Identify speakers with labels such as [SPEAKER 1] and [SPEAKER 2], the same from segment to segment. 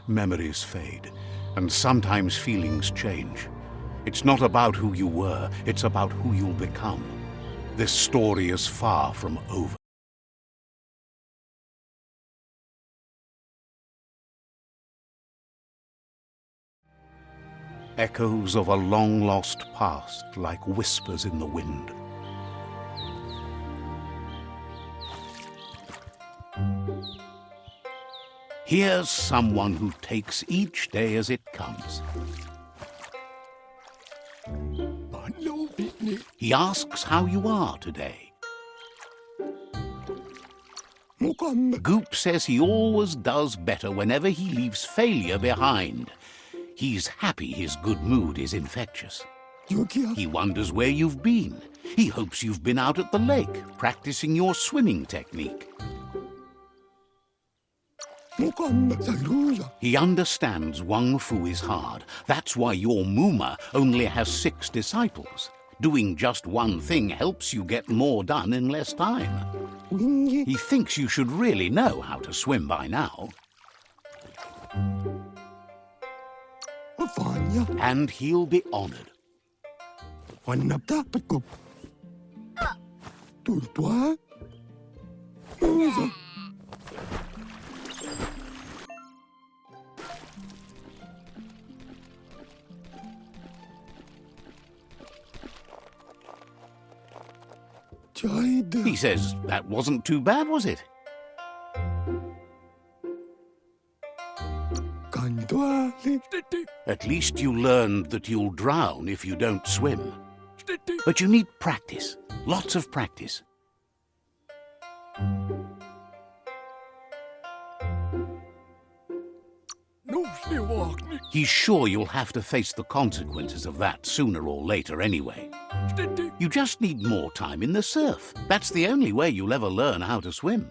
[SPEAKER 1] Memories fade, and sometimes feelings change. It's not about who you were, it's about who you'll become. This story is far from over. Echoes of a long-lost past, like whispers in the wind. Here's someone who takes each day as it comes. He asks how you are today. Goop says he always does better whenever he leaves failure behind. He's happy his good mood is infectious. He wonders where you've been. He hopes you've been out at the lake, practicing your swimming technique. He understands Wang Fu is hard. That's why your Muma only has 6 disciples. Doing just one thing helps you get more done in less time. He thinks you should really know how to swim by now. And he'll be honored. He says, that wasn't too bad, was it? At least you learned that you'll drown if you don't swim. But you need practice, lots of practice. He's sure you'll have to face the consequences of that sooner or later anyway. You just need more time in the surf. That's the only way you'll ever learn how to swim.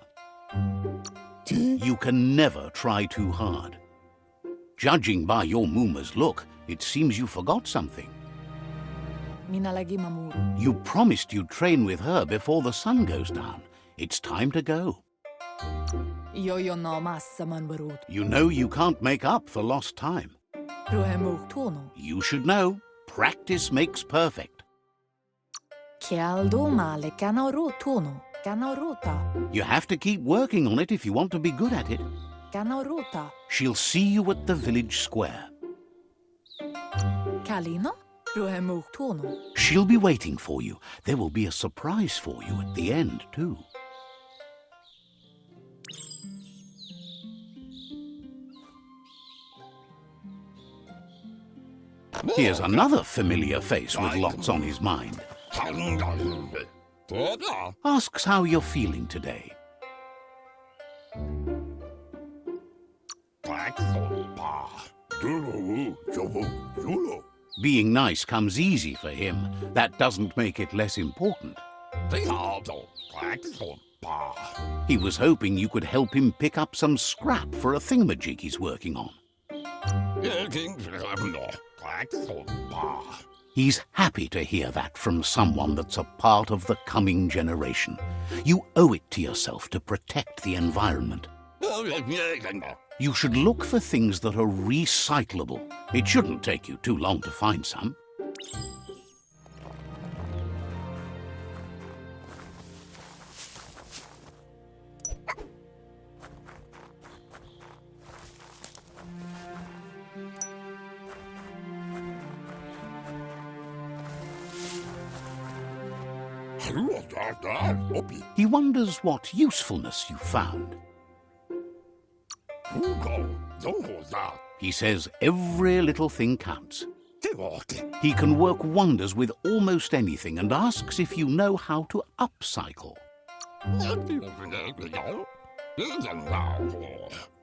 [SPEAKER 1] You can never try too hard. Judging by your Muma's look, it seems you forgot something. You promised you'd train with her before the sun goes down. It's time to go. You know you can't make up for lost time. You should know, practice makes perfect. You have to keep working on it if you want to be good at it. She'll see you at the village square. She'll be waiting for you. There will be a surprise for you at the end, too. Here's another familiar face with lots on his mind. Asks how you're feeling today. Being nice comes easy for him. That doesn't make it less important. He was hoping you could help him pick up some scrap for a thingamajig he's working on. He's happy to hear that from someone that's a part of the coming generation. You owe it to yourself to protect the environment. You should look for things that are recyclable. It shouldn't take you too long to find some. He wonders what usefulness you found. He says every little thing counts. He can work wonders with almost anything and asks if you know how to upcycle.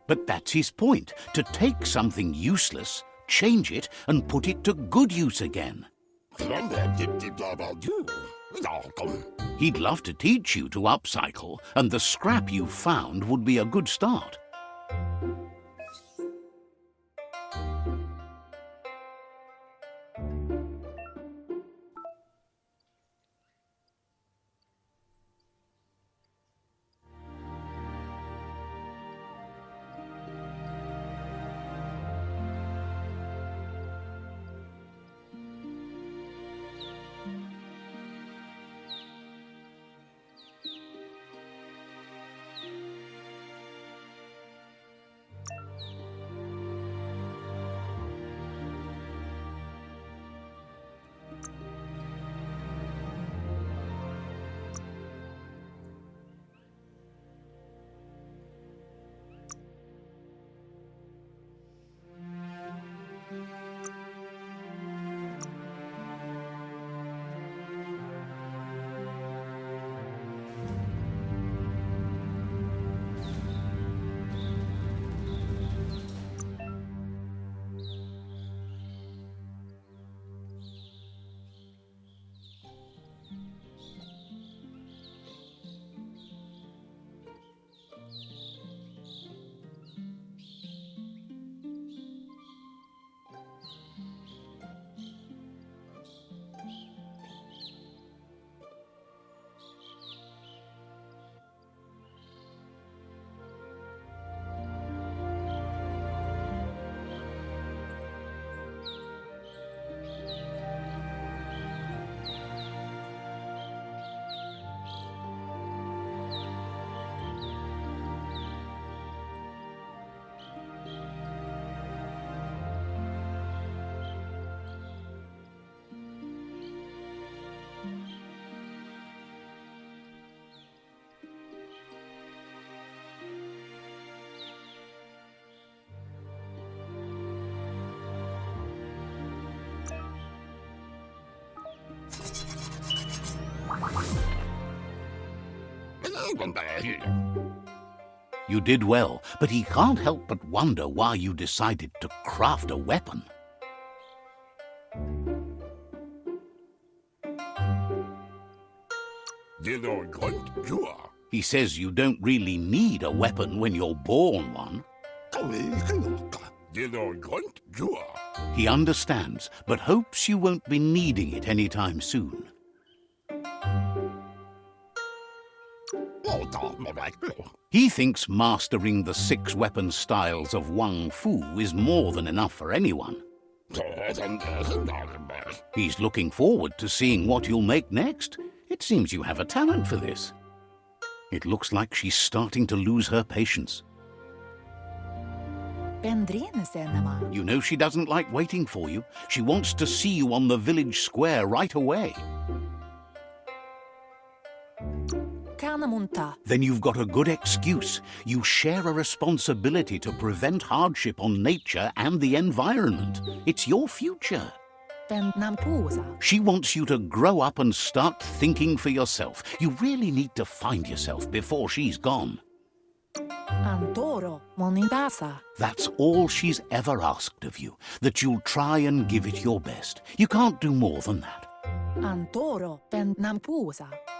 [SPEAKER 1] But that's his point, to take something useless, change it, and put it to good use again. He'd love to teach you to upcycle, and the scrap you found would be a good start. You did well, but he can't help but wonder why you decided to craft a weapon. He says you don't really need a weapon when you're born one. He understands, but hopes you won't be needing it anytime soon. He thinks mastering the 6 weapon styles of Wang Fu is more than enough for anyone. He's looking forward to seeing what you'll make next. It seems you have a talent for this. It looks like she's starting to lose her patience. You know she doesn't like waiting for you. She wants to see you on the village square right away. Then you've got a good excuse. You share a responsibility to prevent hardship on nature and the environment. It's your future. She wants you to grow up and start thinking for yourself. You really need to find yourself before she's gone. That's all she's ever asked of you, that you'll try and give it your best. You can't do more than that.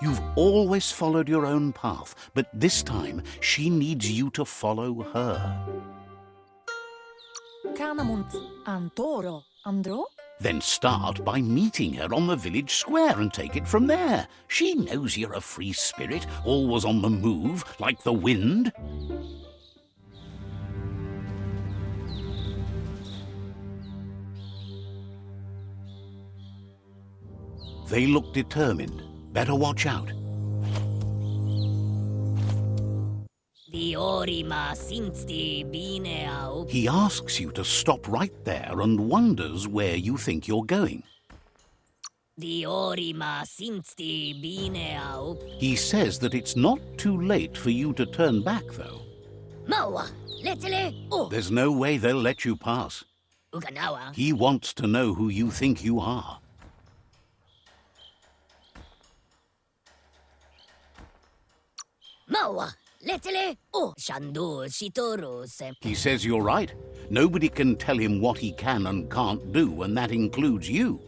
[SPEAKER 1] You've always followed your own path, but this time she needs you to follow her. Then start by meeting her on the village square and take it from there. She knows you're a free spirit, always on the move, like the wind. They look determined. Better watch out. He asks you to stop right there and wonders where you think you're going. He says that it's not too late for you to turn back, though. There's no way they'll let you pass. He wants to know who you think you are. He says you're right. Nobody can tell him what he can and can't do, and that includes you.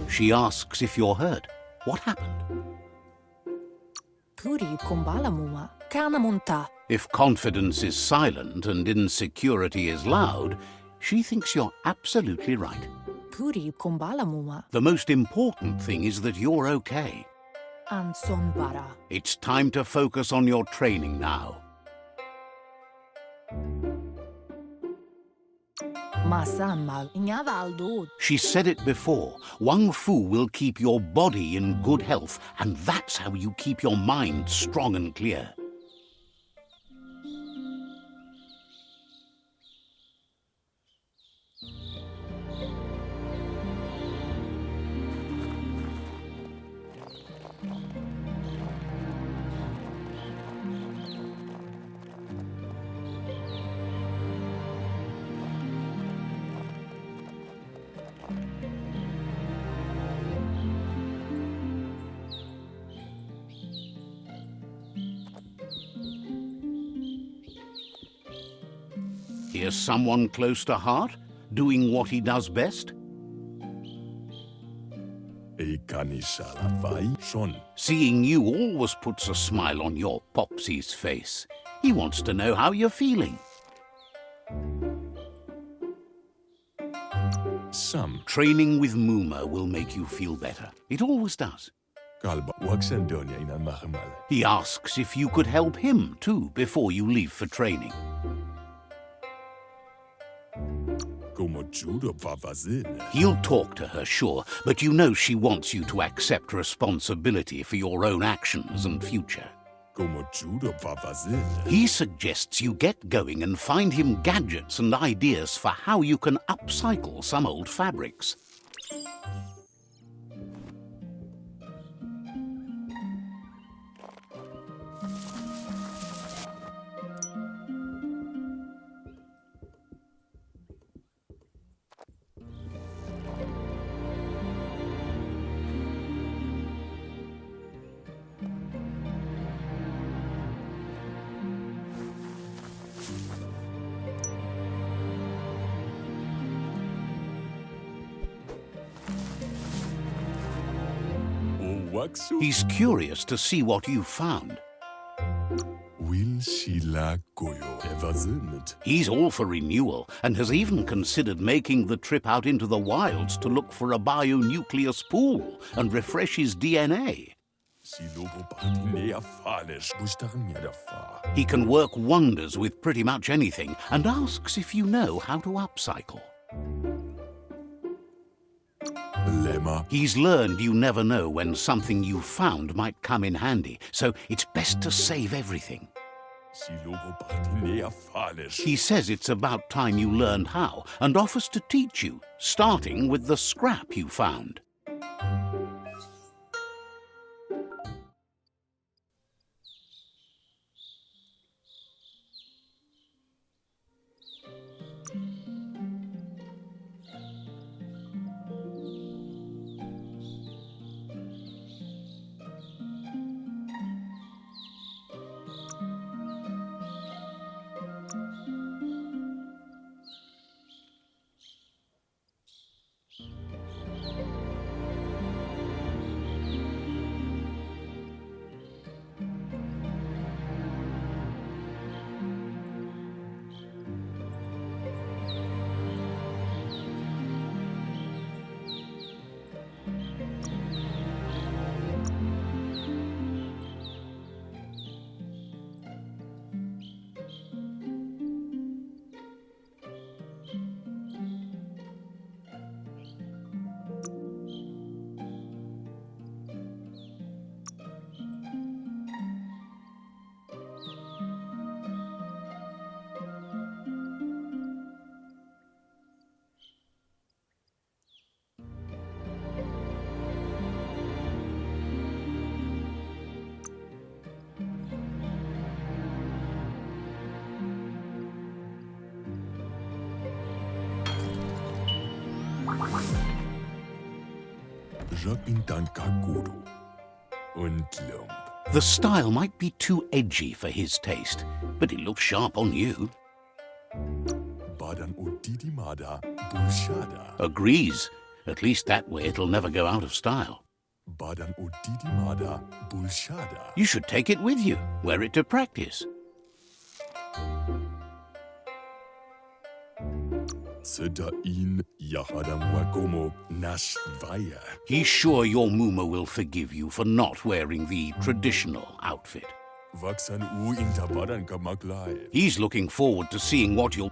[SPEAKER 1] She asks if you're hurt. What happened? If confidence is silent and insecurity is loud, she thinks you're absolutely right. The most important thing is that you're okay. It's time to focus on your training now. She said it before. Wang Fu will keep your body in good health, and that's how you keep your mind strong and clear. Here's someone close to heart, doing what he does best. Seeing you always puts a smile on your Popsy's face. He wants to know how you're feeling. Training with Muma will make you feel better. It always does. He asks if you could help him too before you leave for training. He'll talk to her, sure, but you know she wants you to accept responsibility for your own actions and future. He suggests you get going and find him gadgets and ideas for how you can upcycle some old fabrics. He's curious to see what you've found. He's all for renewal and has even considered making the trip out into the wilds to look for a bionucleus pool and refresh his DNA. He can work wonders with pretty much anything and asks if you know how to upcycle. He's learned you never know when something you found might come in handy, so it's best to save everything. He says it's about time you learned how and offers to teach you, starting with the scrap you found. The style might be too edgy for his taste, but it looks sharp on you. Agrees. At least that way it'll never go out of style. You should take it with you, wear it to practice. He's sure your Muma will forgive you for not wearing the traditional outfit. He's looking forward to seeing what you'll...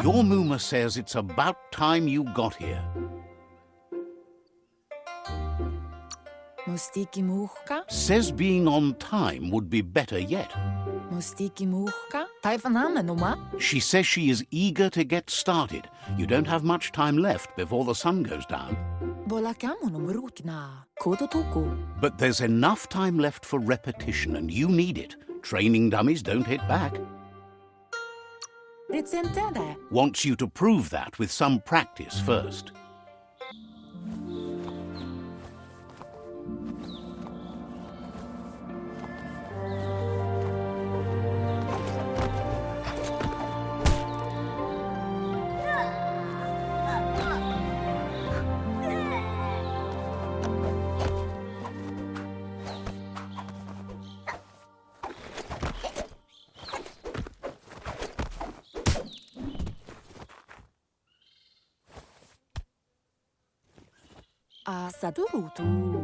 [SPEAKER 1] Your Muma says it's about time you got here. Says being on time would be better yet. She says she is eager to get started. You don't have much time left before the sun goes down. But there's enough time left for repetition, and you need it. Training dummies don't hit back. Wants you to prove that with some practice first.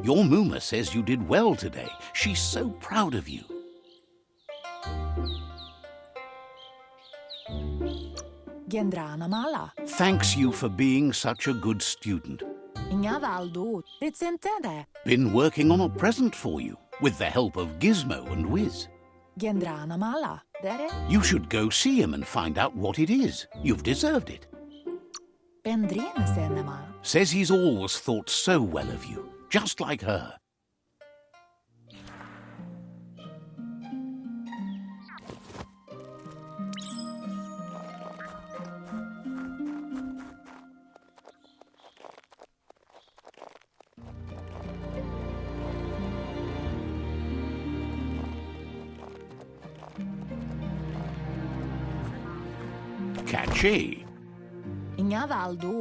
[SPEAKER 1] Your Muma says you did well today. She's so proud of you. Thanks you for being such a good student. Been working on a present for you, with the help of Gizmo and Wiz. You should go see him and find out what it is. You've deserved it. Says he's always thought so well of you, just like her. Catchy.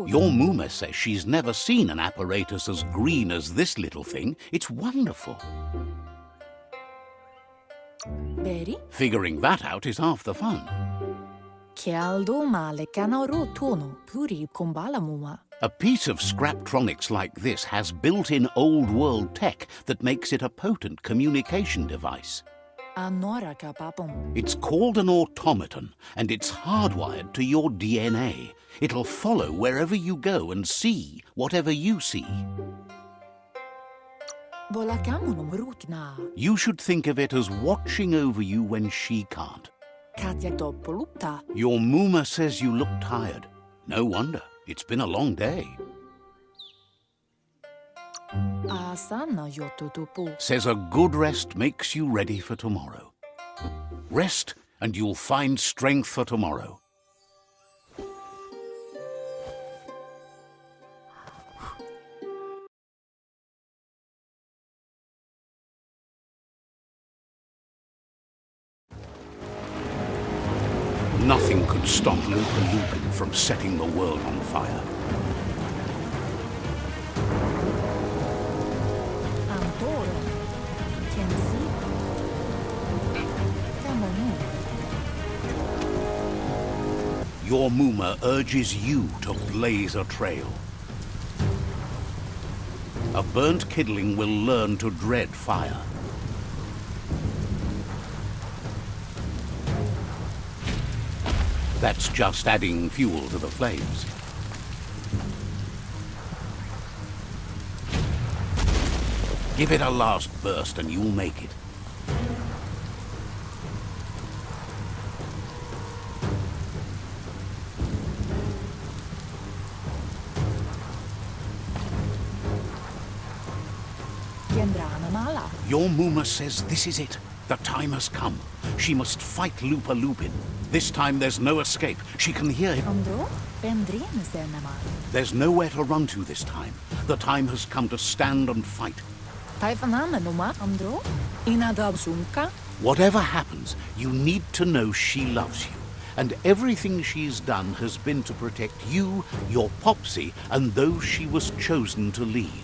[SPEAKER 1] Your Muma says she's never seen an apparatus as green as this little thing. It's wonderful. Figuring that out is half the fun. A piece of Scraptronics like this has built-in old-world tech that makes it a potent communication device. It's called an automaton, and it's hardwired to your DNA. It'll follow wherever you go and see whatever you see. You should think of it as watching over you when she can't. Your Muma says you look tired. No wonder. It's been a long day. Says a good rest makes you ready for tomorrow. Rest and you'll find strength for tomorrow. Nothing could stop Looper Lupin from setting the world on fire. Your Muma urges you to blaze a trail. A burnt kidling will learn to dread fire. That's just adding fuel to the flames. Give it a last burst and you'll make it. Your Muma says this is it. The time has come. She must fight Looper Lupin. This time there's no escape. She can hear him. There's nowhere to run to this time. The time has come to stand and fight. Whatever happens, you need to know she loves you. And everything she's done has been to protect you, your Popsy, and those she was chosen to lead.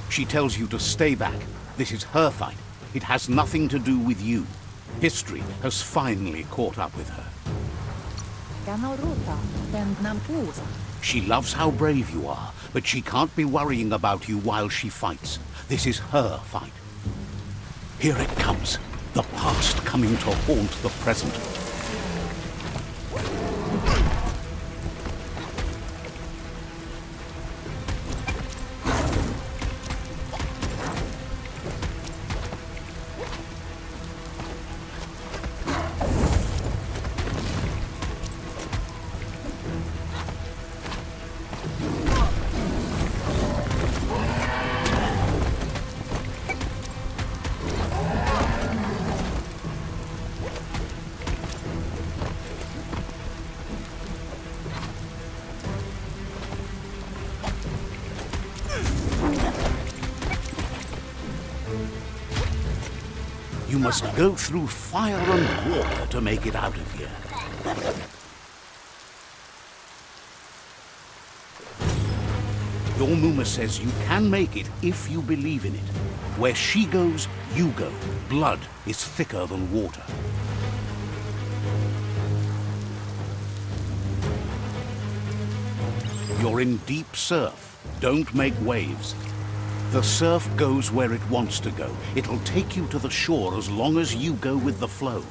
[SPEAKER 1] She tells you to stay back. This is her fight. It has nothing to do with you. History has finally caught up with her. She loves how brave you are, but she can't be worrying about you while she fights. This is her fight. Here it comes. The past coming to haunt the present. You must go through fire and water to make it out of here. Your Muma says you can make it if you believe in it. Where she goes, you go. Blood is thicker than water. You're in deep surf. Don't make waves. The surf goes where it wants to go. It'll take you to the shore as long as you go with the flow.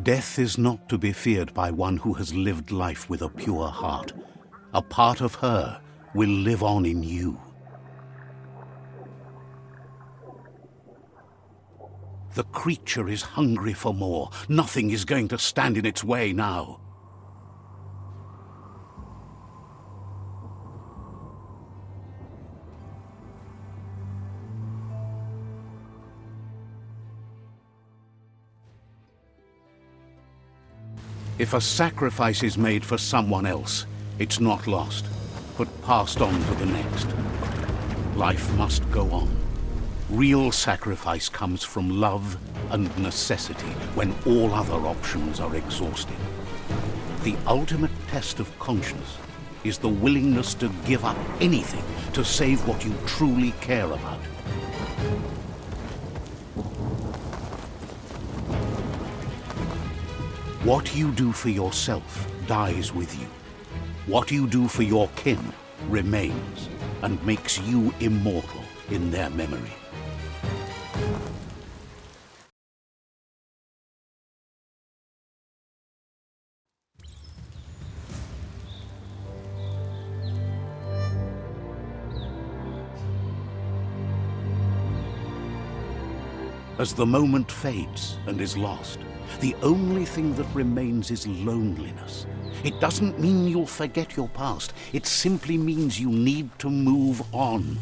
[SPEAKER 1] Death is not to be feared by one who has lived life with a pure heart. A part of her will live on in you. The creature is hungry for more. Nothing is going to stand in its way now. If a sacrifice is made for someone else, it's not lost, but passed on to the next. Life must go on. Real sacrifice comes from love and necessity when all other options are exhausted. The ultimate test of conscience is the willingness to give up anything to save what you truly care about. What you do for yourself dies with you. What you do for your kin remains and makes you immortal in their memory. As the moment fades and is lost, the only thing that remains is loneliness. It doesn't mean you'll forget your past. It simply means you need to move on.